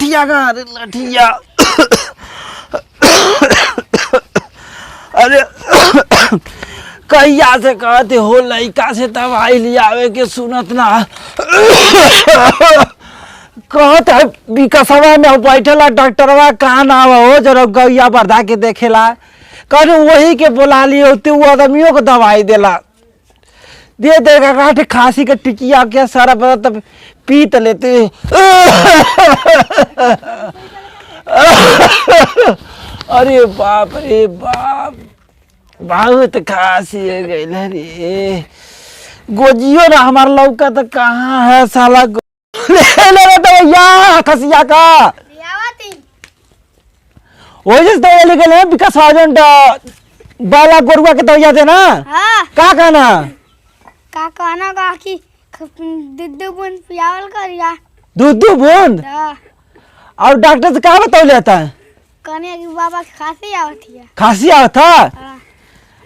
लठिया का, अरे लठिया। अरे कहिया से कहते हो लड़का से दवाई लियावे के सुनत ना। कहत है विकसवा में बैठला डॉक्टरवा कहाँ ना हो जरा गैया बर्धा के देखेला, कहने वही के बुला लिए होते वो आदमियों को दवाई देला, दे देगा काटे खांसी के टिकिया क्या सारा पता तब पी तो लेते। अरे बाप रे बाप, बहुत खांसी है गई रे। गोजियो ना हमारा लौका तो कहाँ है साला। ले दवाइया खसिया का वो जिस दवाई लेके ले विकास साजन बाला गोरुआ के दवाइया थे ना। हाँ। का कहना का कि दूध बूंद पियावल करिया। दूध बूंद। और डॉक्टर से कहा बता लेता है कहने कि बाबा की खांसी आवत है। खांसी आवत है?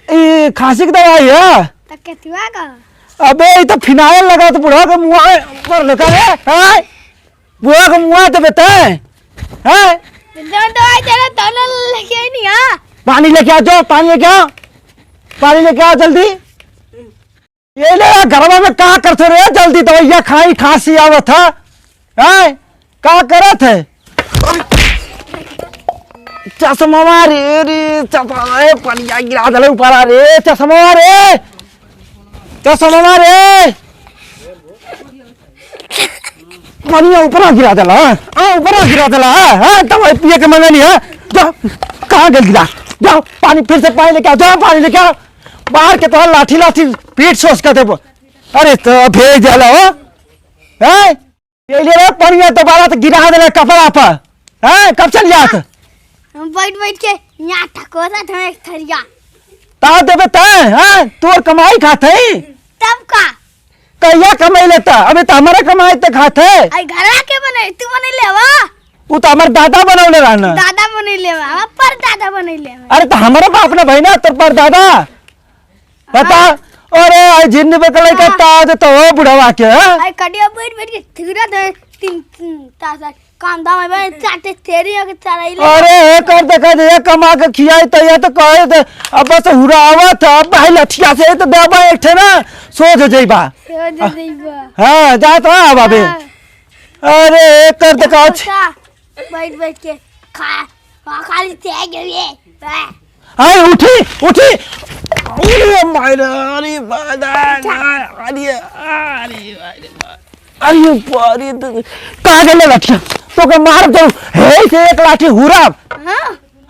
ये खांसी की दवाई है तो केतुआ का। अबे ये तो फिनाइल लगा तो बुढ़ा का मुँह पर लगा है, बुढ़ा का मुँह तो बेटा है। दवाई तेरा तो लेके आई नहीं। हाँ पानी लेके आ जाओ, पानी लेके आओ, पानी लेके आओ जल्दी। ये ले घरवा में क्या करते रहे जल्दी दवाइया खाई खांसी आवत है, क्या करत है? चश्मा रे चश्मा पनिया गिरा दले ऊपर रे, चश्मा रे चश्मा रे पनिया ऊपर गिरा दला, ऊपर गिरा दला है। दवाई पिए के मन नहीं है, जाओ कहाँ गल गिरा, जाओ पानी फिर से पानी लेके आओ, जाओ पानी लेके आओ। बाहर के तो लाठी लाठी पीठ सोच कर दे। अरे तो भेज दिया है ये ले पनिया तो बाला तो गिरा दे कपड़ा पर है। कब चल जात बैठ बैठ के यहाँ ठकोसा था एक थरिया ता देबे तय तोर कमाई खाते तब का कहिया कमाई लेता। अबे तो हमारा कमाई तो खाते आई घरवा के बने तू बने लेवा। वो तो हमारे दादा बनौले रहना, दादा बने लेवा पर दादा बने लेवा। अरे तो हमारा बाप ने भाई ना तो पर दादा बता। अरे जिन्न पे कल कहता तो वो बुढ़ावा के आई कडिया बैठ बैठ के थिगरा दे तीन तासा काम दाम में चाटे तेरी के चराई ले। अरे कर दे कमा के खियाई तो ये तो कहे थे अब बस हुरावा था भाई लठिया से तो देबा एक थे ना सोच जइबा। हां जा तो बाबे। अरे कर दे काच बैठ बैठ के खाली ते गए। हाय उठी उठी। अरे मायरा अरे बादा अरे अरे अरे पारी तो कहां गले लठिया तो के मार दो हे से एक लाठी हुराब।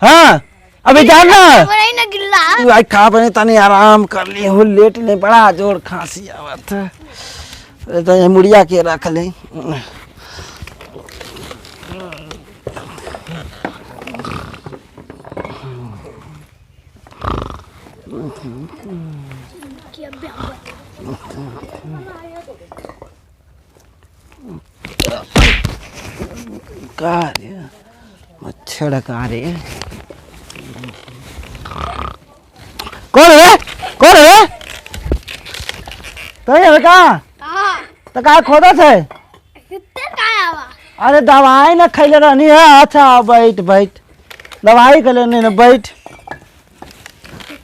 हां अबे जाना ना गिल्ला तू आई खा बने तने आराम कर ली हो, लेट ले बड़ा जोर खांसी आवत है तो ये मुड़िया के रख ले। मच्छर का रे कौन है तो ये का तो का खोदा थे कितने का आवा। अरे दवाई ना खैले रहनी है। अच्छा बैठ बैठ दवाई के लेने न बैठ।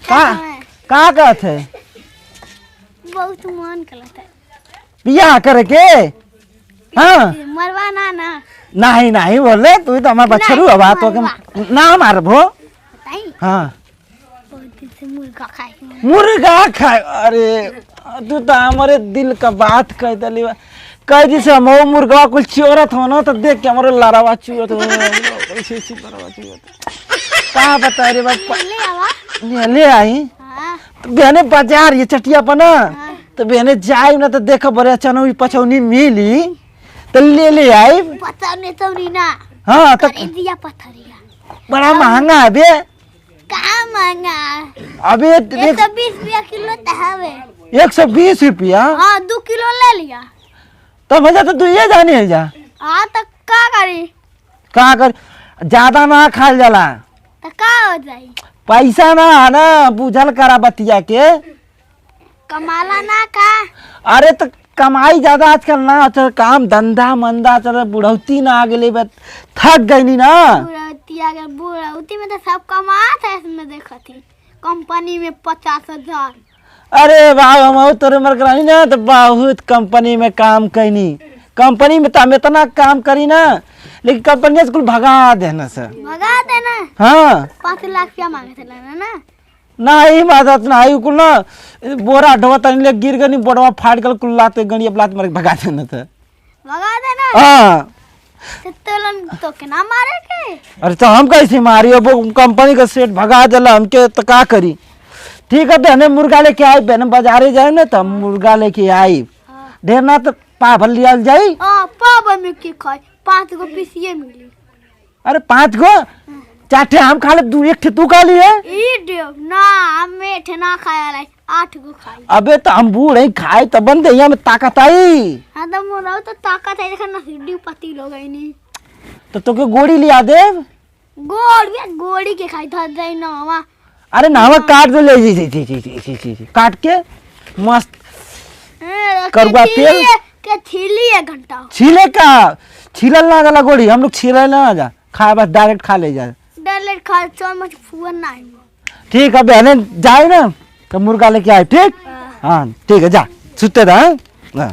का कहते बहुत मन करता है बियाह करे के। हाँ मरवाना ना नहीं नहीं बोले तू तो हमारे बच्चरू अब तो के ना मार भो। हाँ मुर्गा खाए। अरे तू तो हमारे दिल का बात कह दली कह दी से हम मुर्गा कुछ चोरत हो ना तो देख के हमारे लारावा चुरत हो कहा बता रे बाप ले आई तो बहने बाजार ये चटिया पर ना तो बहने जाए ना तो देखो बड़े चनौनी पचौनी मिली तो ले आई पचौनी तौनी ना। हाँ तो दिया पथरिया बड़ा महंगा है बे। कहाँ महंगा अबे 120 रुपया किलो तो हवे। 120 रुपया? हाँ 2 किलो ले लिया तो मजा तो तू ये जानी है जा। हाँ तो का करी का कर ज्यादा ना खाल जाला तो का हो जाई पैसा ना है ना बुझल करा बतिया के कमाला ना का। अरे तो कमाई ज्यादा आजकल ना चल काम धंधा मंदा चल बुढ़ौती ना आ गई बस थक गई नी ना बुढ़ौती में तो सब कमात है इसमें देखा थी कंपनी में 50,000। अरे वाह हम तोरे मर करानी ना तो बहुत कंपनी में काम कैनी कंपनी में तो हम इतना काम करी ना लेकिन कंपनी स्कूल भगा देना सर भगा देना। हाँ 5 लाख क्या मांगे थे ना नहीं बात नहीं कुल ना बोरा ढोवा तनी ले गिर गनी बोड़वा फाट गल कुल लाते गनी अब लात मार के भगा देना था भगा देना। हाँ तो के ना मारे के। अरे तो हम कैसे मारी अब कंपनी का सेट भगा देला हमके तो का करी। ठीक है बहने मुर्गा लेके आई बहने बाजारे जाए ना तो मुर्गा लेके आई ढेर ना तो पाभल लिया जाई। पाव में की खाई 5 गो पीसिए मिली। अरे 5 गो 4 ठे हम खा ले 2 1 ठे तू खा लिए ना हम मीठे ना खाया रे 8 गो खाई। अबे तो हम बूढ़े खाए तो बन दे में ताकत आई। हाँ तो मोरा तो ताकत है देखा ना हड्डी पति लोग आई नहीं तो तोके गोड़ी लिया दे गोड़ी के खाई था जाई ना मामा। अरे नावा काट दो ले जी काट के मस्त करुआ तेल के छीली 1 घंटा छीले का छीलल ना जाला गोड़ी हम लोग छीलल ना जा खाए बस डायरेक्ट खा ले जा डायरेक्ट खा चम्मच फुवन ना। ठीक है बहने जाए ना तो मुर्गा लेके आए ठीक। हाँ ठीक है जा सुते रहा।